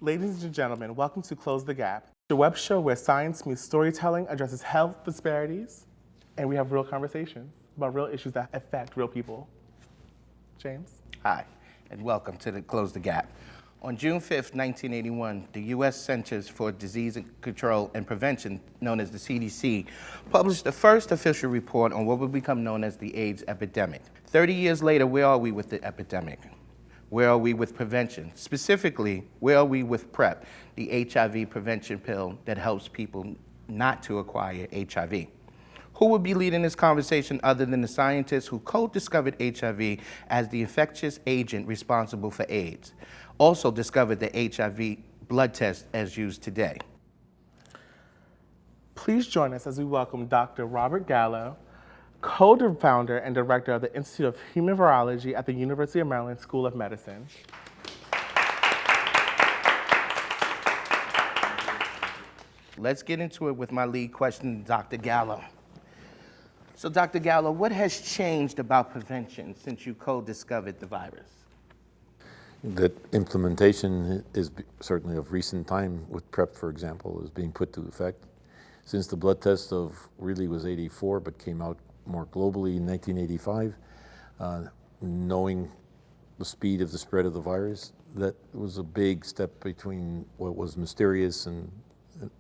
Ladies and gentlemen, welcome to Close the Gap, the web show where science meets storytelling, addresses health disparities, and we have real conversations about real issues that affect real people. James? Hi, and welcome to the Close the Gap. On June 5th, 1981, the U.S. Centers for Disease Control and Prevention, known as the CDC, published the first official report on what would become known as the AIDS epidemic. 30 years later, where are we with the epidemic? Where are we with prevention? Specifically, where are we with PrEP, the HIV prevention pill that helps people not to acquire HIV? Who would be leading this conversation other than the scientists who co-discovered HIV as the infectious agent responsible for AIDS? Also discovered the HIV blood test as used today. Please join us as we welcome Dr. Robert Gallo, co-founder and director of the Institute of Human Virology at the University of Maryland School of Medicine. Let's get into it with my lead question, Dr. Gallo. So Dr. Gallo, what has changed about prevention since you co-discovered the virus? That implementation is certainly of recent time with PrEP, for example, is being put to effect. Since the blood test of really was 84, but came out more globally in 1985, knowing the speed of the spread of the virus, that was a big step between what was mysterious and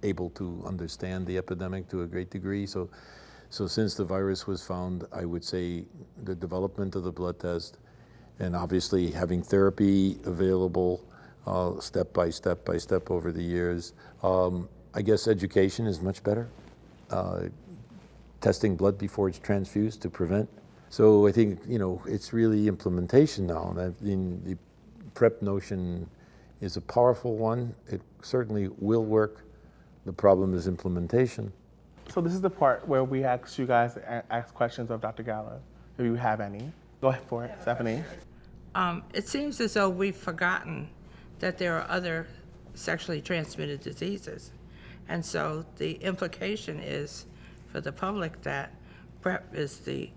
able to understand the epidemic to a great degree. So since the virus was found, I would say the development of the blood test and obviously having therapy available step by step over the years. I guess education is much better. Testing blood before it's transfused to prevent. So I think, it's really implementation now. The PrEP notion is a powerful one. It certainly will work. The problem is implementation. So this is the part where we ask you guys to ask questions of Dr. Gallo, if you have any. Go ahead for it, Stephanie. It seems as though we've forgotten that there are other sexually transmitted diseases. And so the implication is for the public that PrEP is the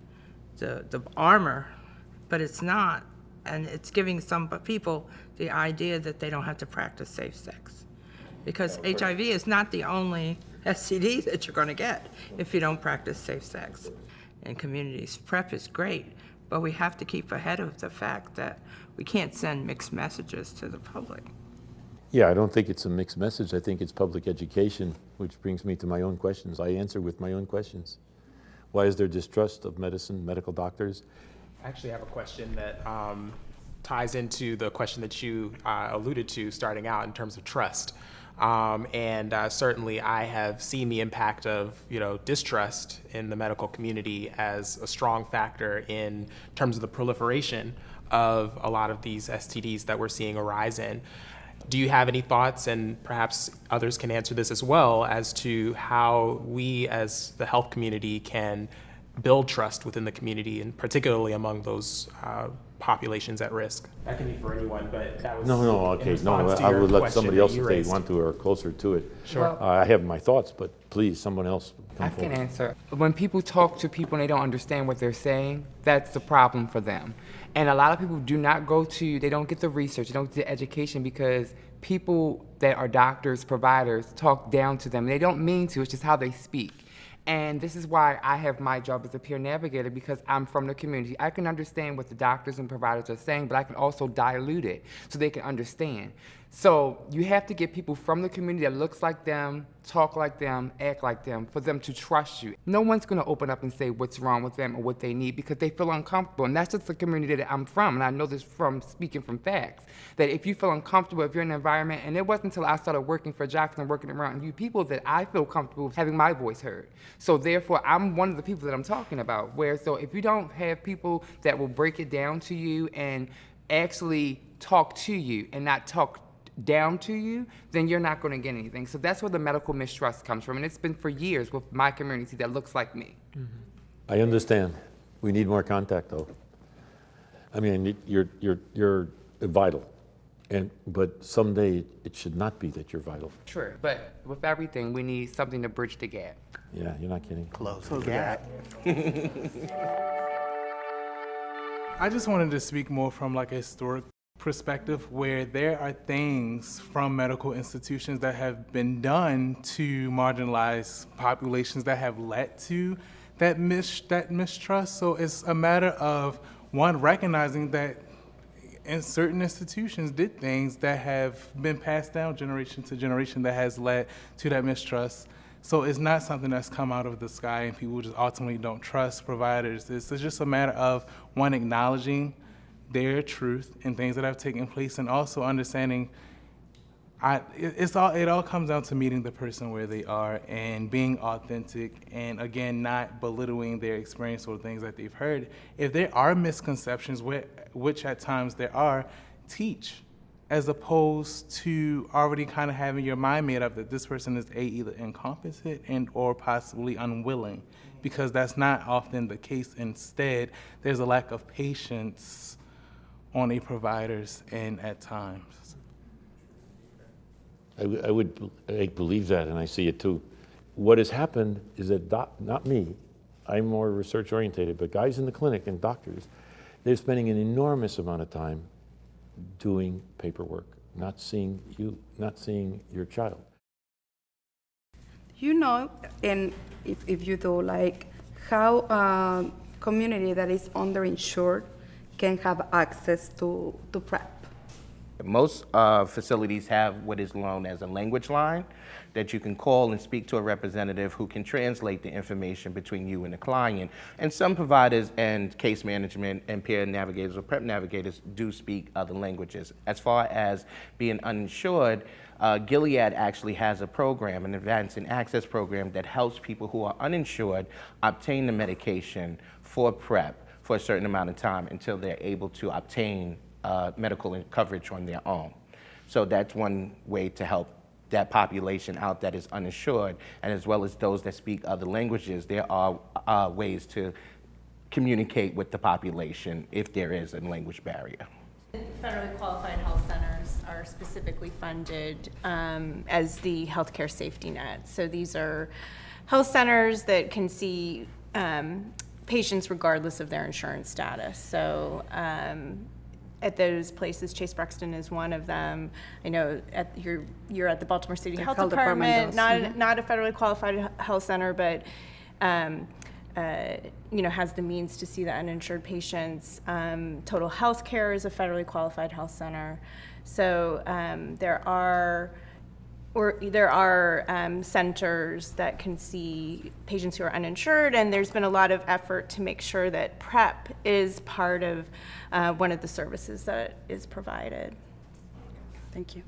armor, but it's not. And it's giving some people the idea that they don't have to practice safe sex. Because HIV is not the only STD that you're going to get if you don't practice safe sex in communities. PrEP is great, but we have to keep ahead of the fact that we can't send mixed messages to the public. Yeah, I don't think it's a mixed message. I think it's public education, which brings me to my own questions. I answer with my own questions. Why is there distrust of medicine, medical doctors? I actually have a question that ties into the question that you alluded to starting out in terms of trust. Certainly I have seen the impact of distrust in the medical community as a strong factor in terms of the proliferation of a lot of these STDs that we're seeing arise in. Do you have any thoughts, and perhaps others can answer this as well, as to how we as the health community can build trust within the community, and particularly among those populations at risk? That can be for anyone, but that was I would let somebody else if they want to or closer to it. Sure. I have my thoughts, but please, someone else come I forward. can answer. When people talk to people and they don't understand what they're saying, that's the problem for them. And a lot of people they don't get the research, they don't get the education because people that are doctors, providers, talk down to them. They don't mean to, it's just how they speak. And this is why I have my job as a peer navigator, because I'm from the community. I can understand what the doctors and providers are saying, but I can also dilute it so they can understand. So you have to get people from the community that looks like them, talk like them, act like them, for them to trust you. No one's gonna open up and say what's wrong with them or what they need because they feel uncomfortable. And that's just the community that I'm from, and I know this from speaking from facts, that if you feel uncomfortable, if you're in an environment, and it wasn't until I started working for Jackson, working around you people, that I feel comfortable having my voice heard. So therefore, I'm one of the people that I'm talking about, so if you don't have people that will break it down to you and actually talk to you and not talk down to you, then you're not going to get anything. So that's where the medical mistrust comes from, and it's been for years with my community that looks like me. I understand. We need more contact, though. I mean, you're vital, but someday it should not be that you're vital. True. But with everything, we need something to bridge the gap. Yeah, you're not kidding. Close the gap. I just wanted to speak more from like a historic perspective where there are things from medical institutions that have been done to marginalize populations that have led to that mistrust. So it's a matter of one recognizing that in certain institutions did things that have been passed down generation to generation that has led to that mistrust. So it's not something that's come out of the sky and people just ultimately don't trust providers. It's just a matter of one acknowledging their truth and things that have taken place, and also understanding it all comes down to meeting the person where they are and being authentic, and again, not belittling their experience or things that they've heard. If there are misconceptions, which at times there are, teach, as opposed to already kind of having your mind made up that this person is either incompetent and or possibly unwilling, because that's not often the case. Instead, there's a lack of patience on a provider's end at times. I would believe that, and I see it too. What has happened is that, not me, I'm more research orientated, but guys in the clinic and doctors, they're spending an enormous amount of time doing paperwork, not seeing your child. You know, and if you do, like how a community that is underinsured can have access to PrEP. Most facilities have what is known as a language line that you can call and speak to a representative who can translate the information between you and the client. And some providers and case management and peer navigators or PrEP navigators do speak other languages. As far as being uninsured, Gilead actually has a program, an advanced and access program that helps people who are uninsured obtain the medication for PrEP for a certain amount of time until they're able to obtain medical coverage on their own. So that's one way to help that population out that is uninsured, and as well as those that speak other languages, there are ways to communicate with the population if there is a language barrier. Federally qualified health centers are specifically funded as the healthcare safety net. So these are health centers that can see patients regardless of their insurance status. So at those places, Chase Brexton is one of them. I know you're at the Baltimore City Health Department, not a federally qualified health center, but has the means to see the uninsured patients. Total Health Care is a federally qualified health center. So there are centers that can see patients who are uninsured, and there's been a lot of effort to make sure that PrEP is part of one of the services that is provided. Thank you.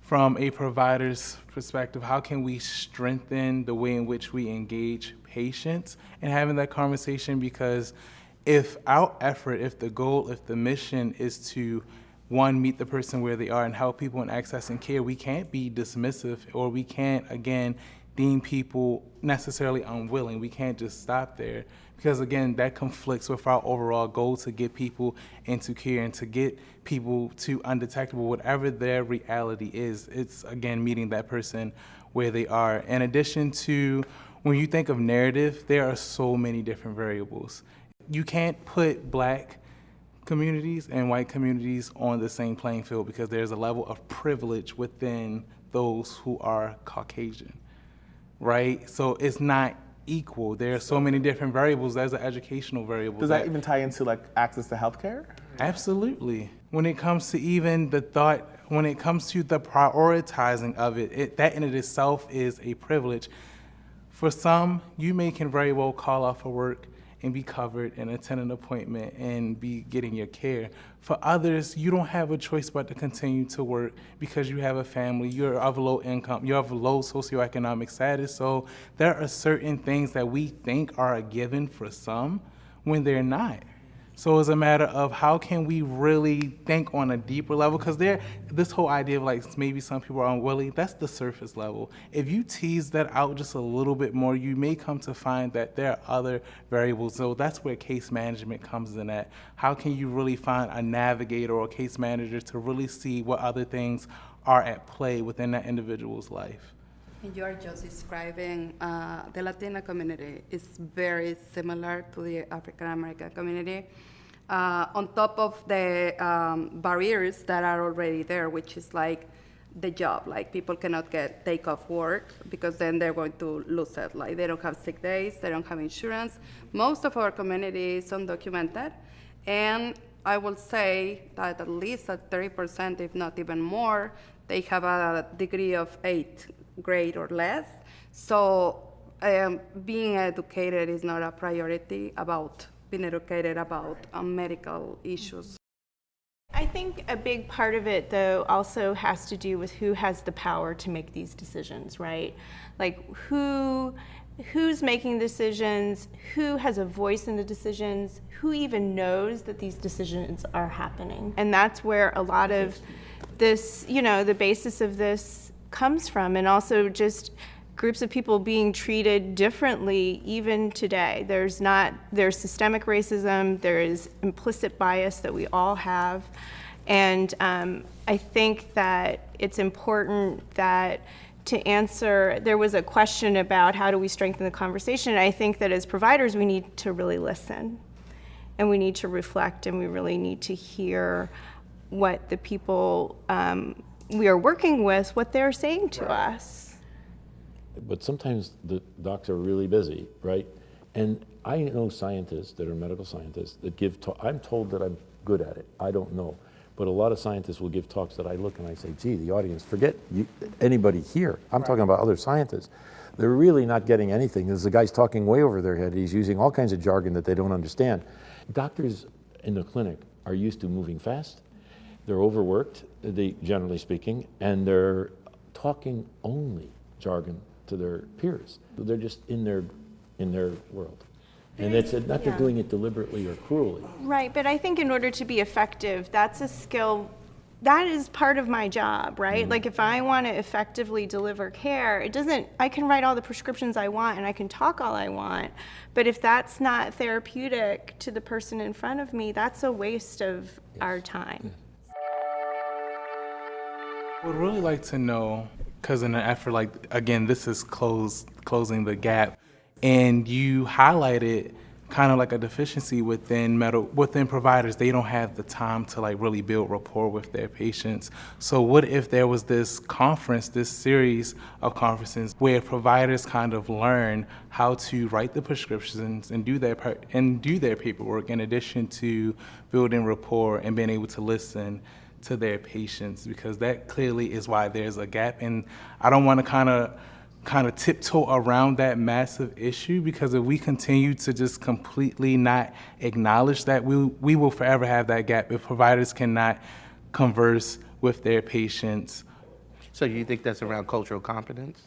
From a provider's perspective, how can we strengthen the way in which we engage patients and having that conversation? Because if our effort, if the goal, if the mission is to one, meet the person where they are and help people in accessing care, we can't be dismissive, or we can't, again, deem people necessarily unwilling. We can't just stop there, because again, that conflicts with our overall goal to get people into care and to get people to undetectable, whatever their reality is. It's, again, meeting that person where they are. In addition to, when you think of narrative, there are so many different variables. You can't put Black communities and white communities on the same playing field, because there's a level of privilege within those who are Caucasian, right? So it's not equal. There are so many different variables. There's an educational variable. Does that even tie into like access to healthcare? Absolutely. When it comes to even the thought, when it comes to the prioritizing of it, that in it itself is a privilege. For some, you can very well call off of work and be covered and attend an appointment and be getting your care. For others, you don't have a choice but to continue to work because you have a family, you're of low income, you have a low socioeconomic status. So there are certain things that we think are a given for some when they're not. So it's a matter of how can we really think on a deeper level? Because this whole idea of like maybe some people are unwilling, that's the surface level. If you tease that out just a little bit more, you may come to find that there are other variables. So that's where case management comes in at. How can you really find a navigator or a case manager to really see what other things are at play within that individual's life? And you are just describing the Latina community is very similar to the African American community. On top of the barriers that are already there, which is like the job, like people cannot take off work because then they're going to lose it. Like they don't have sick days, they don't have insurance. Most of our community is undocumented, and I will say that at least at 30%, if not even more, they have a degree of 8th grade or less. So being educated is not a priority about being educated about medical issues. I think a big part of it, though, also has to do with who has the power to make these decisions, right? Like who's making decisions, who has a voice in the decisions, who even knows that these decisions are happening. And that's where a lot of this, the basis of this comes from, and also just groups of people being treated differently even today. There's systemic racism, there is implicit bias that we all have, and I think that it's important that to answer, there was a question about how do we strengthen the conversation, and I think that as providers we need to really listen, and we need to reflect, and we really need to hear what the people we are working with, what they're saying to us. But sometimes the docs are really busy, right? And I know scientists that are medical scientists that give talks. I'm told that I'm good at it. I don't know. But a lot of scientists will give talks that I look and I say, gee, the audience, forget anybody here. I'm talking about other scientists. They're really not getting anything. There's a guy's talking way over their head. He's using all kinds of jargon that they don't understand. Doctors in the clinic are used to moving fast. They're overworked, generally speaking, and they're talking only jargon to their peers. They're just in their world. And it's not they're doing it deliberately or cruelly. Right, but I think in order to be effective, that's a skill, that is part of my job, right? Mm-hmm. Like if I want to effectively deliver care, I can write all the prescriptions I want and I can talk all I want, but if that's not therapeutic to the person in front of me, that's a waste of our time. Yes. I would really like to know, because in an effort like, again, this is closing the gap, and you highlighted kind of like a deficiency within providers. They don't have the time to like really build rapport with their patients. So what if there was this series of conferences where providers kind of learn how to write the prescriptions and do their paperwork in addition to building rapport and being able to listen to their patients, because that clearly is why there's a gap. And I don't want to kind of tiptoe around that massive issue, because if we continue to just completely not acknowledge that, we will forever have that gap if providers cannot converse with their patients. So you think that's around cultural competence?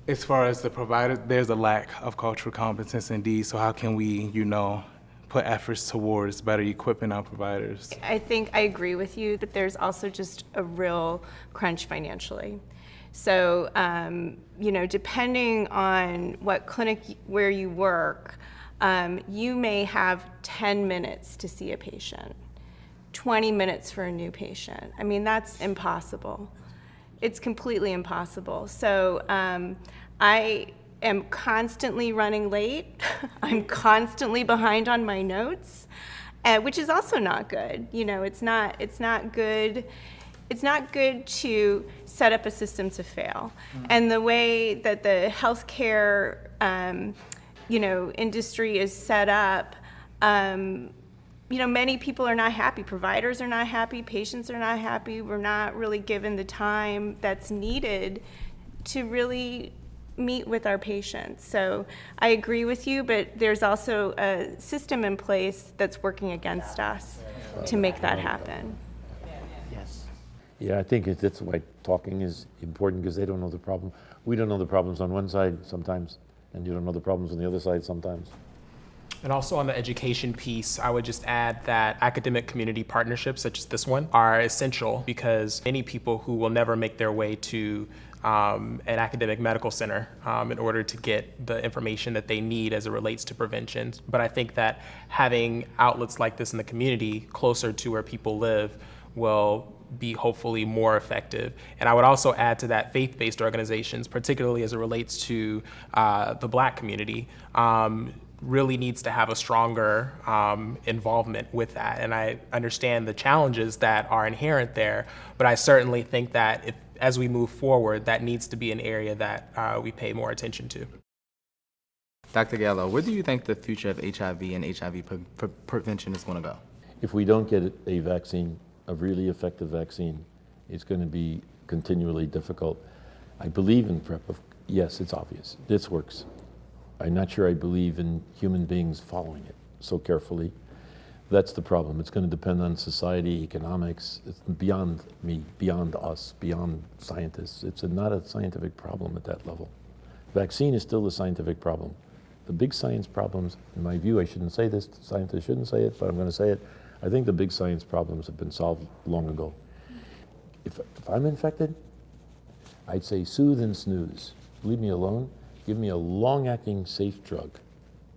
As far as the provider, there's a lack of cultural competence indeed. So how can we, put efforts towards better equipping our providers? I think I agree with you that there's also just a real crunch financially. So, depending on what clinic where you work, you may have 10 minutes to see a patient, 20 minutes for a new patient. I mean, that's impossible. It's completely impossible. So I am constantly running late. I'm constantly behind on my notes, which is also not good. It's not good. It's not good to set up a system to fail. Mm-hmm. And the way that the healthcare, industry is set up, many people are not happy. Providers are not happy. Patients are not happy. We're not really given the time that's needed to really meet with our patients. So I agree with you, but there's also a system in place that's working against us to make that happen. Yeah, I think that's why talking is important, because they don't know the problem. We don't know the problems on one side sometimes, and you don't know the problems on the other side sometimes. And also on the education piece, I would just add that academic community partnerships such as this one are essential because many people who will never make their way to an academic medical center in order to get the information that they need as it relates to prevention. But I think that having outlets like this in the community closer to where people live will be hopefully more effective. And I would also add to that faith-based organizations, particularly as it relates to the Black community, really needs to have a stronger involvement with that. And I understand the challenges that are inherent there, but I certainly think that as we move forward, that needs to be an area that we pay more attention to. Dr. Gallo, where do you think the future of HIV and HIV prevention is going to go? If we don't get a vaccine, a really effective vaccine, it's going to be continually difficult. I believe in PrEP. Yes, it's obvious. This works. I'm not sure I believe in human beings following it so carefully. That's the problem. It's going to depend on society, economics. It's beyond me, beyond us, beyond scientists. It's not a scientific problem at that level. Vaccine is still a scientific problem. The big science problems, in my view, I shouldn't say this, scientists shouldn't say it, but I'm going to say it. I think the big science problems have been solved long ago. If I'm infected, I'd say soothe and snooze. Leave me alone. Give me a long-acting, safe drug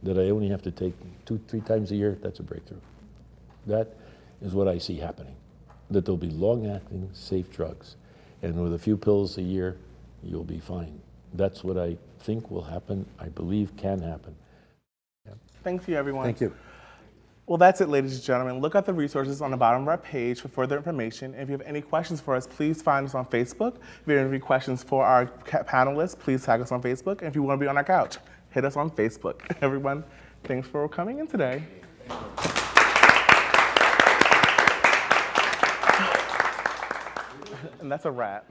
that I only have to take 2-3 times a year. That's a breakthrough. That is what I see happening, that there'll be long-acting, safe drugs. And with a few pills a year, you'll be fine. That's what I think will happen, I believe can happen. Yeah. Thank you, everyone. Thank you. Well, that's it, ladies and gentlemen. Look at the resources on the bottom of our page for further information. If you have any questions for us, please find us on Facebook. If you have any questions for our panelists, please tag us on Facebook. And if you want to be on our couch, hit us on Facebook. Everyone, thanks for coming in today. And that's a wrap.